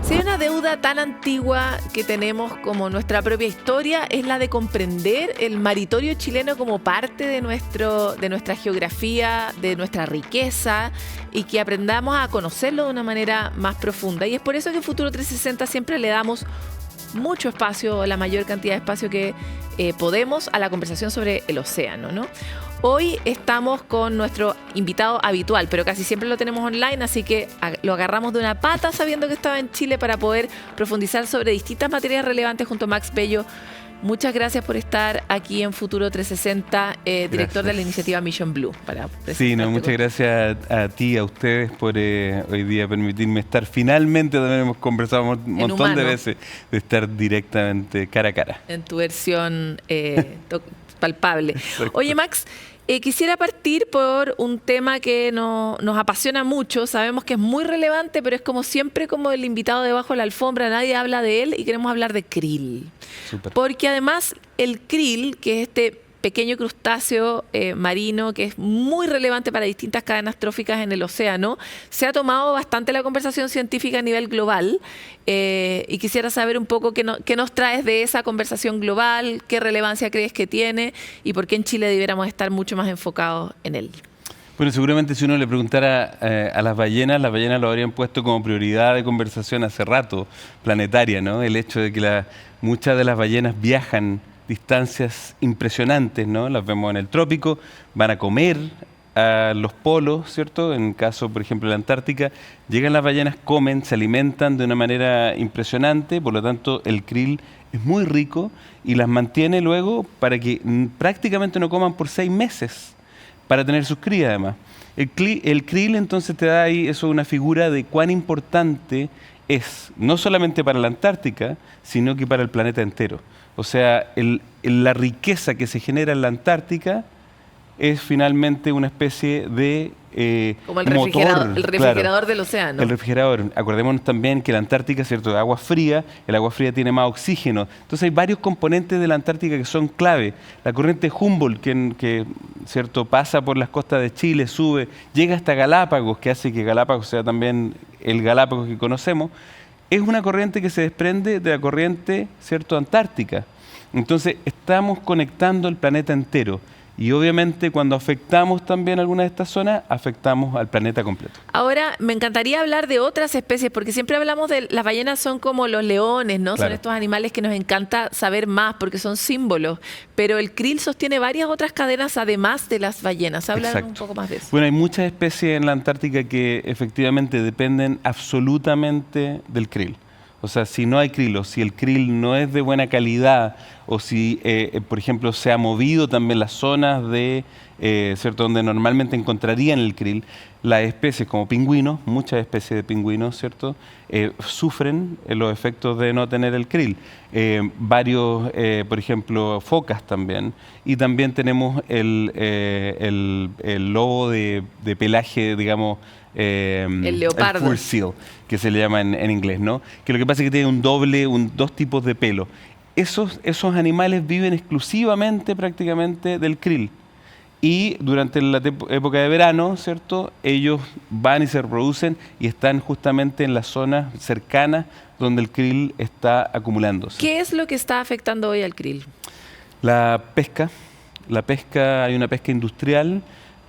Si hay una deuda tan antigua que tenemos como nuestra propia historia, es la de comprender el maritorio chileno como parte de nuestra geografía, de nuestra riqueza, y que aprendamos a conocerlo de una manera más profunda. Y es por eso que en Futuro 360 siempre le damos mucho espacio, la mayor cantidad de espacio que podemos, a la conversación sobre el océano, ¿no? Hoy estamos con nuestro invitado habitual, pero casi siempre lo tenemos online, así que lo agarramos de una pata sabiendo que estaba en Chile para poder profundizar sobre distintas materias relevantes junto a Max Bello. Muchas gracias por estar aquí en Futuro 360, director de la iniciativa Mission Blue. Muchas gracias a ti, a ustedes por hoy día permitirme estar. Finalmente también hemos conversado un montón de veces de estar directamente cara a cara. En tu versión palpable. Exacto. Oye, Max, quisiera partir por un tema que nos apasiona mucho. Sabemos que es muy relevante, pero es como siempre como el invitado debajo de la alfombra. Nadie habla de él y queremos hablar de krill. Súper. Porque además el krill, que es este pequeño crustáceo marino que es muy relevante para distintas cadenas tróficas en el océano, se ha tomado bastante la conversación científica a nivel global, y quisiera saber un poco qué nos traes de esa conversación global, qué relevancia crees que tiene y por qué en Chile debiéramos estar mucho más enfocados en él. Bueno, seguramente si uno le preguntara a las ballenas lo habrían puesto como prioridad de conversación hace rato, planetaria, ¿no? El hecho de que muchas de las ballenas viajan distancias impresionantes, ¿no? Las vemos en el trópico, van a comer a los polos, ¿cierto? En el caso, por ejemplo, de la Antártica, llegan las ballenas, comen, se alimentan de una manera impresionante, por lo tanto el krill es muy rico y las mantiene luego para que prácticamente no coman por 6 meses, para tener sus crías además. El krill entonces te da ahí eso, una figura de cuán importante es, no solamente para la Antártica, sino que para el planeta entero. O sea, la riqueza que se genera en la Antártica es finalmente una especie de como el refrigerador del océano. El refrigerador. Acordémonos también que la Antártica, ¿cierto?, de agua fría, el agua fría tiene más oxígeno. Entonces hay varios componentes de la Antártica que son clave. La corriente Humboldt, que ¿cierto?, pasa por las costas de Chile, sube, llega hasta Galápagos, que hace que Galápagos sea también el Galápagos que conocemos, es una corriente que se desprende de la corriente, ¿cierto?, antártica. Entonces, estamos conectando el planeta entero. Y obviamente, cuando afectamos también alguna de estas zonas, afectamos al planeta completo. Ahora, me encantaría hablar de otras especies, porque siempre hablamos de las ballenas son como los leones, ¿no? Claro. Son estos animales que nos encanta saber más, porque son símbolos. Pero el krill sostiene varias otras cadenas, además de las ballenas. Hablan un poco más de eso. Bueno, hay muchas especies en la Antártica que efectivamente dependen absolutamente del krill. O sea, si no hay krill, o si el krill no es de buena calidad, o si, por ejemplo, se ha movido también las zonas ¿cierto?, donde normalmente encontrarían el krill, las especies como pingüinos, muchas especies de pingüinos, ¿cierto?, sufren los efectos de no tener el krill. Varios, por ejemplo, focas también. Y también tenemos el lobo de pelaje, digamos, el leopardo. El fur seal, que se le llama en inglés, ¿no? Que lo que pasa es que tiene dos tipos de pelo. Esos animales viven exclusivamente, prácticamente, del krill. Y durante la época de verano, ¿cierto?, ellos van y se reproducen y están justamente en las zonas cercanas donde el krill está acumulándose. ¿Qué es lo que está afectando hoy al krill? La pesca. Hay una pesca industrial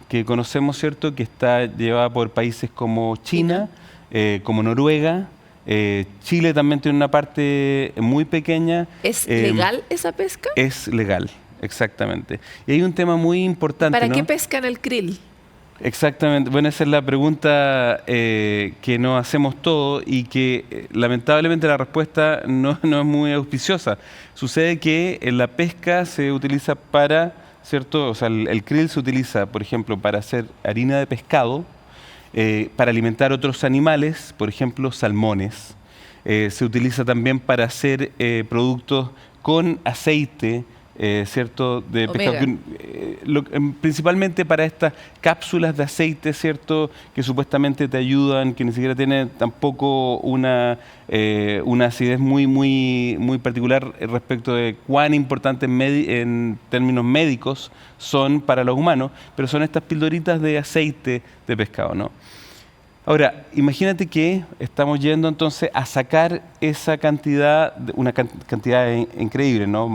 que conocemos, ¿cierto?, que está llevada por países como China, como Noruega. Chile también tiene una parte muy pequeña. ¿Es legal esa pesca? Es legal, exactamente. Y hay un tema muy importante, ¿Para qué pescan el krill? Exactamente. Bueno, esa es la pregunta que nos hacemos todos y que lamentablemente la respuesta no es muy auspiciosa. Sucede que en la pesca se utiliza para, ¿cierto? O sea, el krill se utiliza, por ejemplo, para hacer harina de pescado, para alimentar otros animales, por ejemplo, salmones. Se utiliza también para hacer productos con aceite, ¿cierto?, de pescado, principalmente para estas cápsulas de aceite, ¿cierto?, que supuestamente te ayudan, que ni siquiera tienen tampoco una acidez muy particular respecto de cuán importantes en términos médicos son para los humanos, pero son estas pildoritas de aceite de pescado, ¿no? Ahora, imagínate que estamos yendo entonces a sacar esa cantidad, una cantidad increíble, ¿no?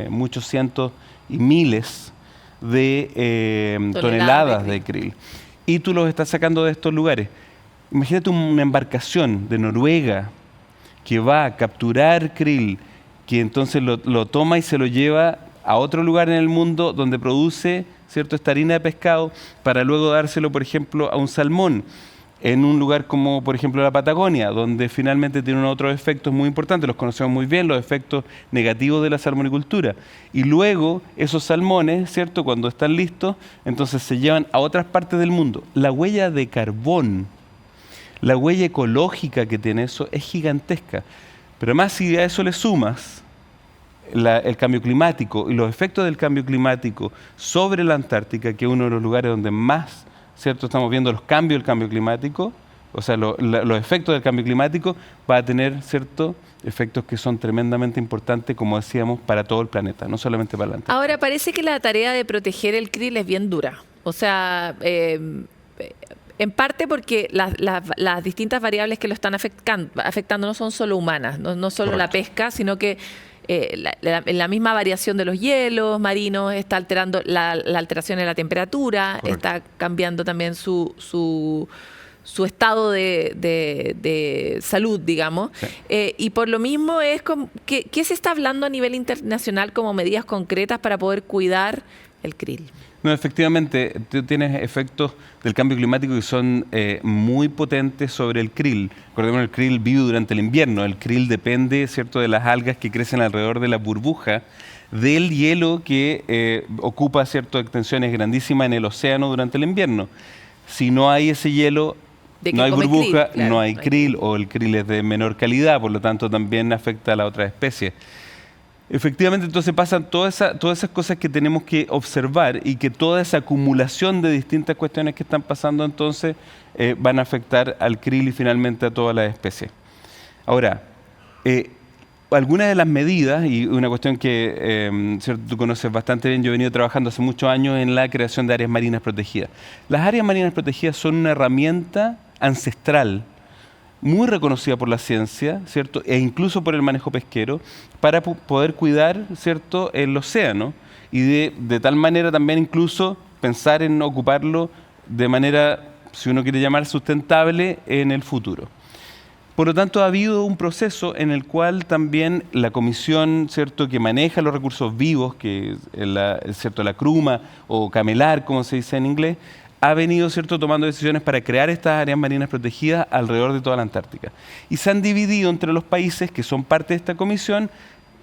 Muchos cientos y miles de toneladas de krill. Y tú los estás sacando de estos lugares. Imagínate una embarcación de Noruega que va a capturar krill, que entonces lo toma y se lo lleva a otro lugar en el mundo donde produce, ¿cierto?, esta harina de pescado para luego dárselo, por ejemplo, a un salmón en un lugar como, por ejemplo, la Patagonia, donde finalmente tienen otros efectos muy importantes, los conocemos muy bien, los efectos negativos de la salmonicultura. Y luego esos salmones, ¿cierto?, cuando están listos, entonces se llevan a otras partes del mundo. La huella de carbón, la huella ecológica que tiene eso es gigantesca. Pero además, si a eso le sumas el cambio climático y los efectos del cambio climático sobre la Antártica, que es uno de los lugares donde más, ¿cierto?, estamos viendo los cambios del cambio climático, o sea, los efectos del cambio climático, va a tener, ¿cierto?, efectos que son tremendamente importantes, como decíamos, para todo el planeta, no solamente para la Antártica. Ahora, parece que la tarea de proteger el krill es bien dura. O sea, en parte porque las distintas variables que lo están afectando no son solo humanas, no solo la pesca, sino que la misma variación de los hielos marinos está alterando la alteración de la temperatura. Correcto. Está cambiando también su estado de salud, digamos. Sí. Y por lo mismo es como, ¿qué se está hablando a nivel internacional como medidas concretas para poder cuidar el krill? No, efectivamente, tú tienes efectos del cambio climático que son muy potentes sobre el krill. Recordemos que el krill vive durante el invierno. El krill depende, ¿cierto?, de las algas que crecen alrededor de la burbuja del hielo que ocupa, ¿cierto?, extensiones grandísimas en el océano durante el invierno. Si no hay ese hielo, no hay burbuja, krill, claro, no hay krill, o el krill es de menor calidad, por lo tanto también afecta a la otra especie. Efectivamente, entonces pasan todas esas cosas que tenemos que observar y que toda esa acumulación de distintas cuestiones que están pasando entonces van a afectar al krill y finalmente a todas las especies. Ahora, algunas de las medidas, y una cuestión que ¿cierto?, tú conoces bastante bien, yo he venido trabajando hace muchos años en la creación de áreas marinas protegidas. Las áreas marinas protegidas son una herramienta ancestral muy reconocida por la ciencia, ¿cierto?, e incluso por el manejo pesquero, para poder cuidar, ¿cierto?, el océano y de tal manera también incluso pensar en ocuparlo de manera, si uno quiere llamar, sustentable en el futuro. Por lo tanto, ha habido un proceso en el cual también la comisión, ¿cierto?, que maneja los recursos vivos, que es ¿cierto?, la CRUMA o CAMELAR, como se dice en inglés, ha venido, ¿cierto?, tomando decisiones para crear estas áreas marinas protegidas alrededor de toda la Antártica. Y se han dividido entre los países que son parte de esta comisión,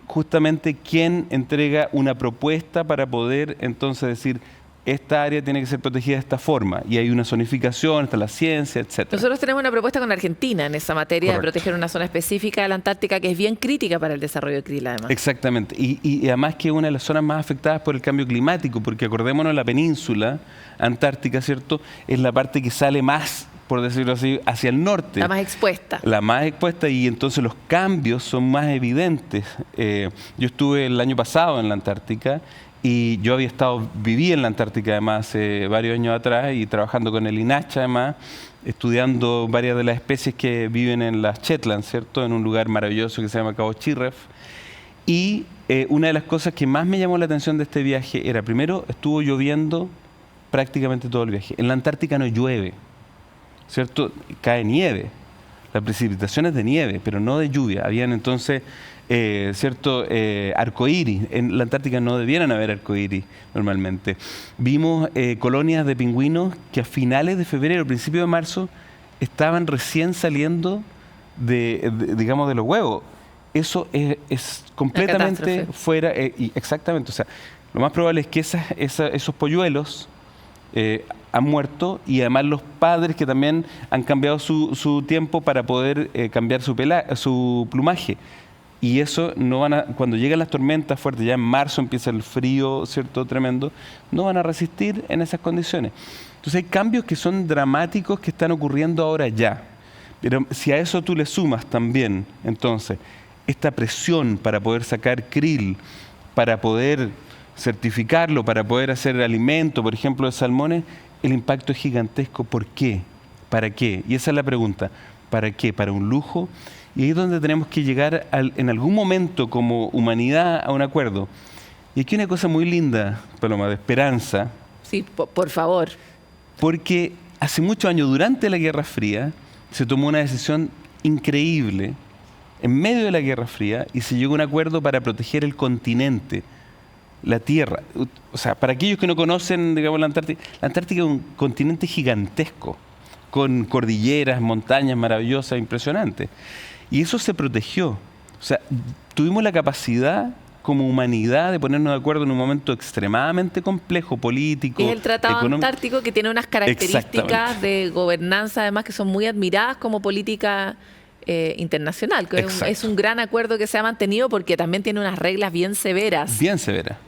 justamente quién entrega una propuesta para poder entonces decir, esta área tiene que ser protegida de esta forma. Y hay una zonificación, está la ciencia, etc. Nosotros tenemos una propuesta con Argentina en esa materia. Correcto. De proteger una zona específica de la Antártica que es bien crítica para el desarrollo de krill, además. Exactamente. Y además que es una de las zonas más afectadas por el cambio climático, porque acordémonos, la península antártica, ¿cierto?, es la parte que sale más, por decirlo así, hacia el norte. La más expuesta. La más expuesta, y entonces los cambios son más evidentes. Yo estuve el año pasado en la Antártica y yo viví en la Antártica además hace varios años atrás y trabajando con el INACHA además, estudiando varias de las especies que viven en las Shetland, ¿cierto?, en un lugar maravilloso que se llama Cabo Chirref. Y una de las cosas que más me llamó la atención de este viaje era, primero, estuvo lloviendo prácticamente todo el viaje. En la Antártica no llueve, ¿cierto? Cae nieve. La precipitación es de nieve, pero no de lluvia. Habían entonces, ¿cierto?, arcoíris. En la Antártica no debieran haber arcoíris normalmente. Vimos colonias de pingüinos que a finales de febrero, principios de marzo, estaban recién saliendo digamos, de los huevos. Eso es completamente fuera. Exactamente. O sea, lo más probable es que esos polluelos han muerto, y además los padres que también han cambiado su tiempo para poder cambiar su plumaje. Y eso cuando llegan las tormentas fuertes, ya en marzo empieza el frío, ¿cierto?, tremendo, no van a resistir en esas condiciones. Entonces hay cambios que son dramáticos que están ocurriendo ahora ya. Pero si a eso tú le sumas también, entonces, esta presión para poder sacar krill, para poder certificarlo, para poder hacer alimento, por ejemplo, de salmones, el impacto es gigantesco. ¿Por qué? ¿Para qué? Y esa es la pregunta. ¿Para qué? ¿Para un lujo? Y ahí es donde tenemos que llegar en algún momento como humanidad a un acuerdo. Y aquí una cosa muy linda, Paloma, de esperanza. Sí, por favor. Porque hace muchos años, durante la Guerra Fría, se tomó una decisión increíble en medio de la Guerra Fría y se llegó a un acuerdo para proteger el continente, la Tierra. O sea, para aquellos que no conocen, digamos, la Antártica es un continente gigantesco, con cordilleras, montañas maravillosas, impresionantes. Y eso se protegió. O sea, tuvimos la capacidad como humanidad de ponernos de acuerdo en un momento extremadamente complejo, político, es el Tratado económico. Antártico, que tiene unas características de gobernanza, además, que son muy admiradas como política internacional. Que es un gran acuerdo que se ha mantenido porque también tiene unas reglas bien severas. Bien severas.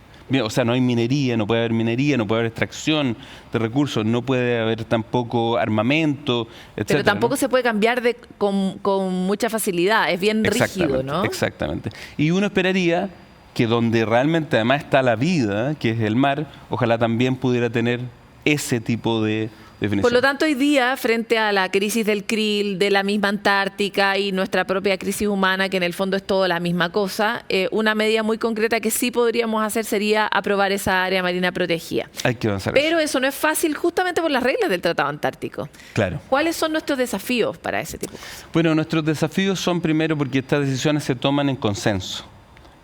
O sea, no hay minería, no puede haber extracción de recursos, no puede haber tampoco armamento, etc. Pero tampoco se puede cambiar con mucha facilidad, es bien rígido, ¿no? Exactamente. Y uno esperaría que donde realmente además está la vida, que es el mar, ojalá también pudiera tener ese tipo de definición. Por lo tanto, hoy día, frente a la crisis del krill, de la misma Antártica y nuestra propia crisis humana, que en el fondo es todo la misma cosa, una medida muy concreta que sí podríamos hacer sería aprobar esa área marina protegida. Hay que avanzar. Pero eso no es fácil justamente por las reglas del Tratado Antártico. Claro. ¿Cuáles son nuestros desafíos para ese tipo de cosas? Bueno, nuestros desafíos son primero porque estas decisiones se toman en consenso,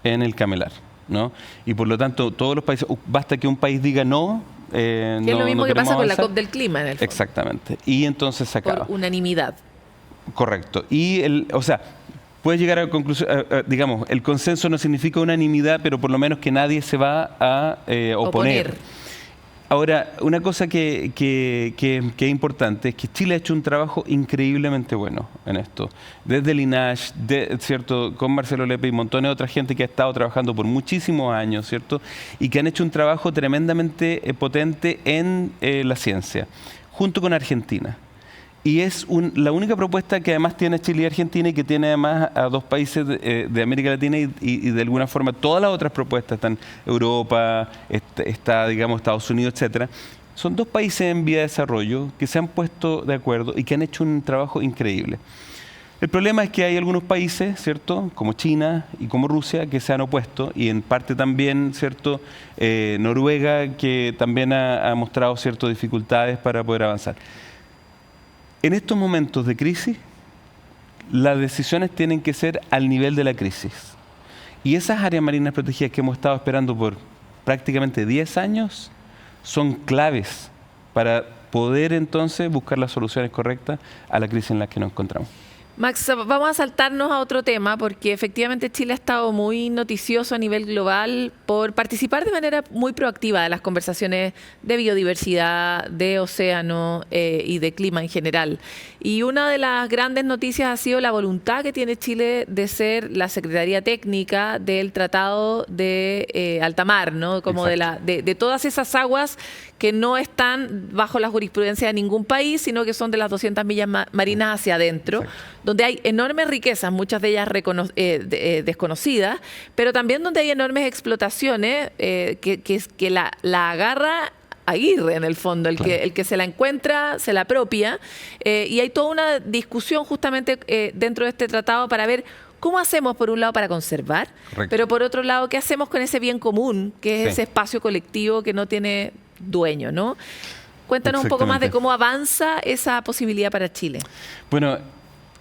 en el Camelar, ¿no? Y por lo tanto, todos los países, basta que un país diga no. Que es lo mismo que pasa con la COP del clima, en el fondo. Exactamente. Y entonces se acaba. Por unanimidad. Correcto. Y puede llegar a conclusión, digamos, el consenso no significa unanimidad, pero por lo menos que nadie se va a oponer. Ahora, una cosa que es importante es que Chile ha hecho un trabajo increíblemente bueno en esto. Desde el INAH, ¿cierto? Con Marcelo Lepe y montones de otra gente que ha estado trabajando por muchísimos años, ¿cierto? Y que han hecho un trabajo tremendamente potente en la ciencia, junto con Argentina. Y es la única propuesta que además tiene Chile y Argentina y que tiene además a dos países de América Latina y de alguna forma todas las otras propuestas, están Europa, está digamos Estados Unidos, etcétera. Son dos países en vía de desarrollo que se han puesto de acuerdo y que han hecho un trabajo increíble. El problema es que hay algunos países, ¿cierto?, como China y como Rusia, que se han opuesto y en parte también, ¿cierto?, Noruega, que también ha mostrado ciertas dificultades para poder avanzar. En estos momentos de crisis, las decisiones tienen que ser al nivel de la crisis. Y esas áreas marinas protegidas que hemos estado esperando por prácticamente 10 años son claves para poder entonces buscar las soluciones correctas a la crisis en la que nos encontramos. Max, vamos a saltarnos a otro tema porque efectivamente Chile ha estado muy noticioso a nivel global por participar de manera muy proactiva de las conversaciones de biodiversidad, de océano y de clima en general. Y una de las grandes noticias ha sido la voluntad que tiene Chile de ser la Secretaría Técnica del Tratado de Alta Mar, ¿no? Como de todas esas aguas que no están bajo la jurisprudencia de ningún país, sino que son de las 200 millas marinas hacia adentro. Exacto. Donde hay enormes riquezas, muchas de ellas desconocidas, pero también donde hay enormes explotaciones que la agarra Aguirre, en el fondo, el que se la encuentra, se la apropia, y hay toda una discusión justamente dentro de este tratado para ver cómo hacemos, por un lado, para conservar, pero por otro lado, qué hacemos con ese bien común, que es ese espacio colectivo que no tiene dueño, ¿no? Cuéntanos un poco más de cómo avanza esa posibilidad para Chile. Bueno,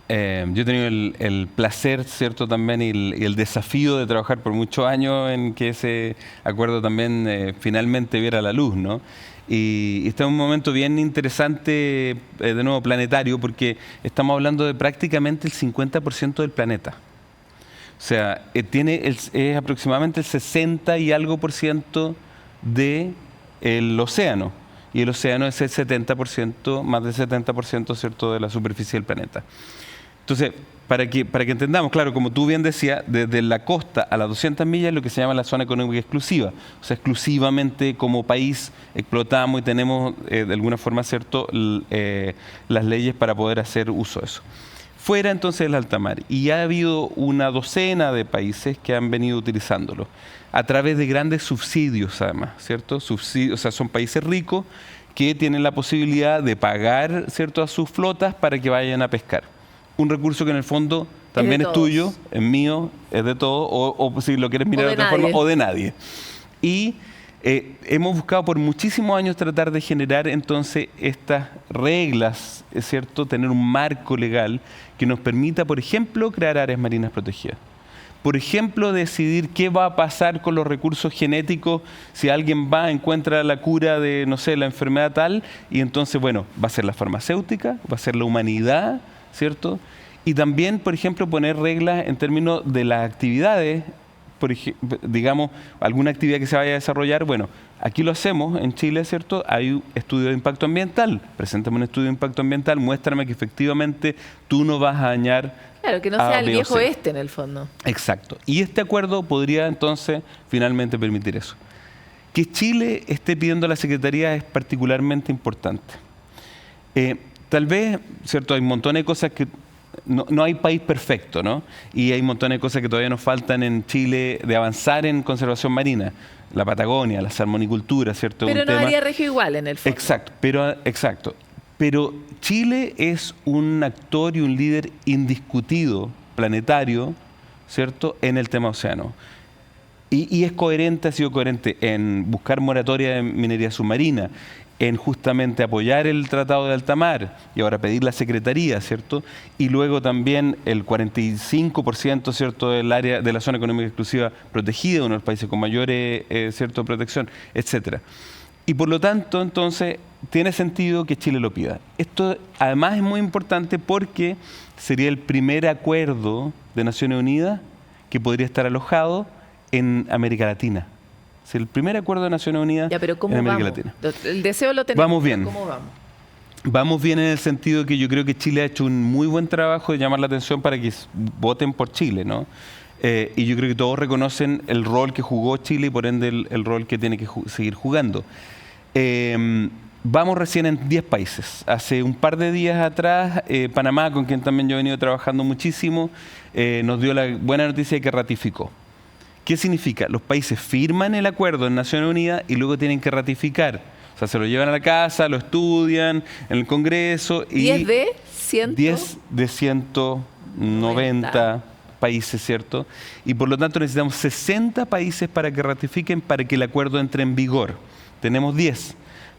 yo he tenido el placer, ¿cierto?, también y el desafío de trabajar por muchos años en que ese acuerdo también finalmente viera la luz, ¿no? Y está en un momento bien interesante, de nuevo planetario, porque estamos hablando de prácticamente el 50% del planeta. O sea, es aproximadamente el 60 y algo % del océano. Y el océano es el 70%, más del 70%, ¿cierto?, de la superficie del planeta. Entonces, para que entendamos, claro, como tú bien decías, desde la costa a las 200 millas es lo que se llama la zona económica exclusiva. O sea, exclusivamente como país explotamos y tenemos de alguna forma, ¿cierto?, las leyes para poder hacer uso de eso. Fuera entonces del alta mar. Y ha habido una docena de países que han venido utilizándolo a través de grandes subsidios, además, ¿cierto? Subsidios, o sea, son países ricos que tienen la posibilidad de pagar, ¿cierto?, a sus flotas para que vayan a pescar. Un recurso que en el fondo también es tuyo, es mío, es de todos, o si lo quieres mirar de otra forma, o de nadie. Y hemos buscado por muchísimos años tratar de generar entonces estas reglas, ¿es cierto?, tener un marco legal que nos permita, por ejemplo, crear áreas marinas protegidas. Por ejemplo, decidir qué va a pasar con los recursos genéticos si alguien encuentra la cura de, no sé, la enfermedad tal, y entonces, bueno, va a ser la farmacéutica, va a ser la humanidad, ¿cierto? Y también, por ejemplo, poner reglas en términos de las actividades, digamos, alguna actividad que se vaya a desarrollar. Bueno, aquí lo hacemos en Chile, ¿cierto? Hay un estudio de impacto ambiental. Preséntame un estudio de impacto ambiental, muéstrame que efectivamente tú no vas a dañar. Claro, que no sea el viejo oeste en el fondo. Exacto. Y este acuerdo podría entonces finalmente permitir eso. Que Chile esté pidiendo a la Secretaría es particularmente importante. Tal vez, ¿cierto? Hay un montón de cosas que no hay país perfecto, ¿no? Y hay un montón de cosas que todavía nos faltan en Chile de avanzar en conservación marina. La Patagonia, la salmonicultura, ¿cierto? Pero no haría regio igual en el fondo. Exacto. Pero Chile es un actor y un líder indiscutido, planetario, ¿cierto?, en el tema océano. Y es coherente, ha sido coherente en buscar moratoria de minería submarina, en justamente apoyar el Tratado de Alta Mar y ahora pedir la Secretaría, ¿cierto? Y luego también el 45%, ¿cierto?, del área de la zona económica exclusiva protegida, uno de los países con mayores, ¿cierto?, protección, etcétera. Y por lo tanto, entonces, tiene sentido que Chile lo pida. Esto además es muy importante porque sería el primer acuerdo de Naciones Unidas que podría estar alojado en América Latina. Es el primer acuerdo de Naciones Unidas en América Latina. El deseo lo tenemos. Vamos bien. ¿Cómo vamos? Vamos bien en el sentido de que yo creo que Chile ha hecho un muy buen trabajo de llamar la atención para que voten por Chile, ¿no? Y yo creo que todos reconocen el rol que jugó Chile y por ende el rol que tiene que seguir jugando. Vamos recién en 10 países. Hace un par de días atrás, Panamá, con quien también yo he venido trabajando muchísimo, nos dio la buena noticia de que ratificó. ¿Qué significa? Los países firman el acuerdo en Naciones Unidas y luego tienen que ratificar. O sea, se lo llevan a la casa, lo estudian en el Congreso. Y 10 de 100. 10 de 190 países, ¿cierto? Y por lo tanto necesitamos 60 países para que ratifiquen, para que el acuerdo entre en vigor. Tenemos 10.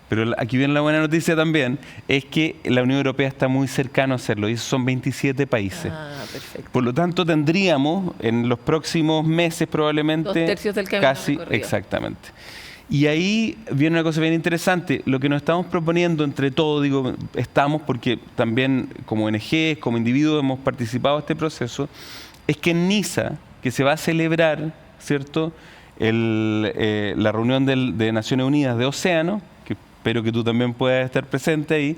Pero aquí viene la buena noticia también, es que la Unión Europea está muy cercana a hacerlo, y esos son 27 países. Perfecto. Por lo tanto, tendríamos en los próximos meses probablemente 2/3 del camino casi, recorrido. exactamente. Y ahí viene una cosa bien interesante. Lo que nos estamos proponiendo entre todos, digo, estamos porque también como ONGs, como individuos hemos participado en este proceso, es que en Niza, que se va a celebrar, ¿cierto?, la reunión de Naciones Unidas de Océano, que espero que tú también puedas estar presente ahí,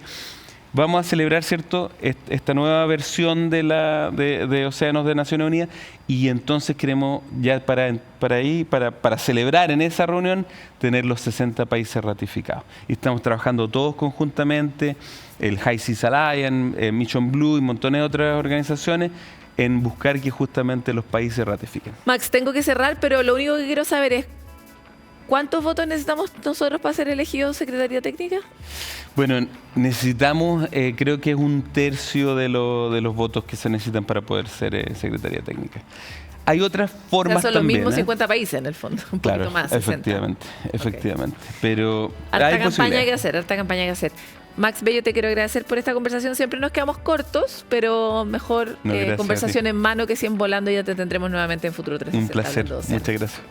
vamos a celebrar, ¿cierto?, esta nueva versión de Océanos de Naciones Unidas, y entonces queremos ya para celebrar en esa reunión tener los 60 países ratificados. Y estamos trabajando todos conjuntamente, el High Seas Alliance, Mission Blue y montones de otras organizaciones, en buscar que justamente los países ratifiquen. Max, tengo que cerrar, pero lo único que quiero saber es ¿cuántos votos necesitamos nosotros para ser elegidos Secretaría Técnica? Bueno, necesitamos, creo que es 1/3 de los votos que se necesitan para poder ser Secretaría Técnica. Hay otras formas son también. Los mismos 50 países en el fondo, un poquito más. Efectivamente. Okay. Pero harta campaña que hacer. Max Bello, te quiero agradecer por esta conversación. Siempre nos quedamos cortos, pero mejor conversación en mano que 100 volando. Ya te tendremos nuevamente en Futuro 360. Un placer. Muchas gracias.